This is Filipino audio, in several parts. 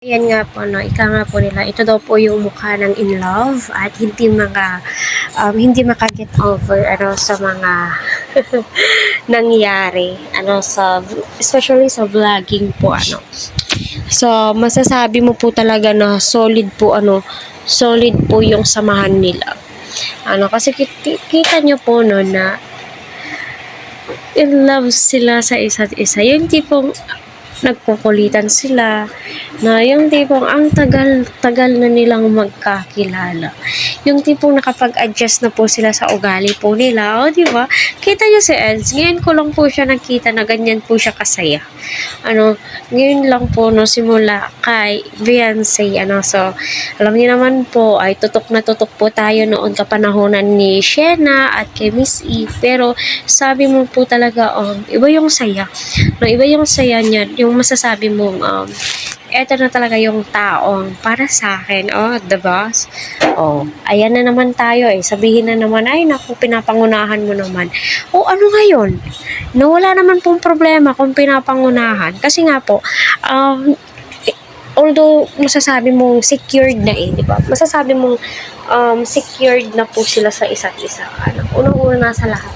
Ayan nga po, no, ika nga po nila, ito daw po yung mukha ng in love at hindi maka-get over sa mga nangyari especially sa vlogging po So masasabi mo po talaga na solid po yung samahan nila. Kasi kita nyo po no na in love sila sa isa't isa. Yung tipong nagkukulitan sila, na yung tipong ang tagal na nilang magkakilala. Yung tipong nakapag-adjust na po sila sa ugali po nila. Di ba? Kita niyo si Eds, ngayon ko lang po siya nakita na ganyan po siya kasaya. Ngayon lang po simula kay Beyonce. So, alam niyo naman po, ay tutok na tutok po tayo noon kapanahonan ni Shena at kay Miss E. Pero, sabi mo po talaga, iba yung saya. Iba yung saya niya, yung masasabi mong, eto na talaga yung taong para sa akin, the boss. Ayan na naman tayo sabihin na naman, ay naku, pinapangunahan mo naman. Ano ngayon? Wala naman pong problema kung pinapangunahan. Kasi nga po, although masasabi mong secured na di ba? Masasabi mong secured na po sila sa isa't isa. Unang-una sa lahat.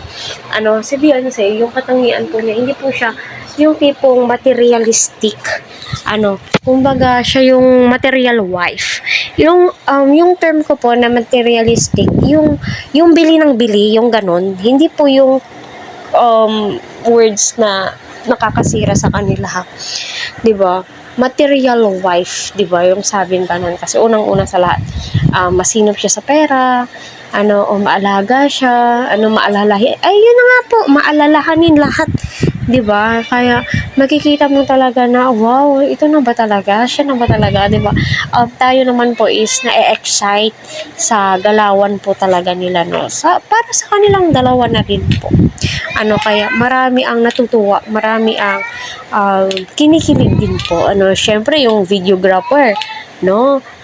Si Beyonce, yung katangian po niya, hindi po siya yung tipong materialistic. Kumbaga siya yung material wife. Yung term ko po na materialistic, yung bili ng bili, yung ganon, hindi po yung words na nakakasira sa kanila, 'di ba? Material wife, 'di ba? Yung sabing ganon kasi unang-una sa lahat, masinop siya sa pera, maalaga siya, maalalahin. Ay, yun na nga po, maalalahanin lahat. 'Di ba? Kaya makikita mo talaga na wow, ito na ba talaga? Siya na ba talaga, 'di ba? Tayo naman po is na-excite sa galawan po talaga nila para sa kanilang dalawa na rin po. Kaya marami ang natutuwa, marami ang kinikilig din po. Syempre yung videographer,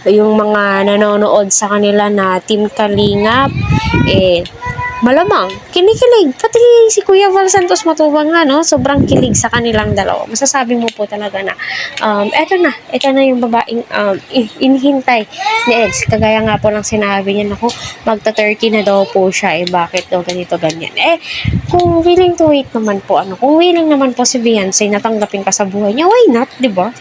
yung mga nanonood sa kanila na Team Kalingap, malamang kinikilig. Pati si Kuya Val Santos Matubang sobrang kilig sa kanilang dalawa. Masasabi mo po talaga na eto na yung babaeng inihintay ni Eds. Kagaya nga po ng sinabi niya, magta-30 na daw po siya, bakit daw ganito ganyan. Kung willing to wait naman po, kung willing naman po si Beyonce na tanggapin ka sa buhay niya, why not, 'di ba?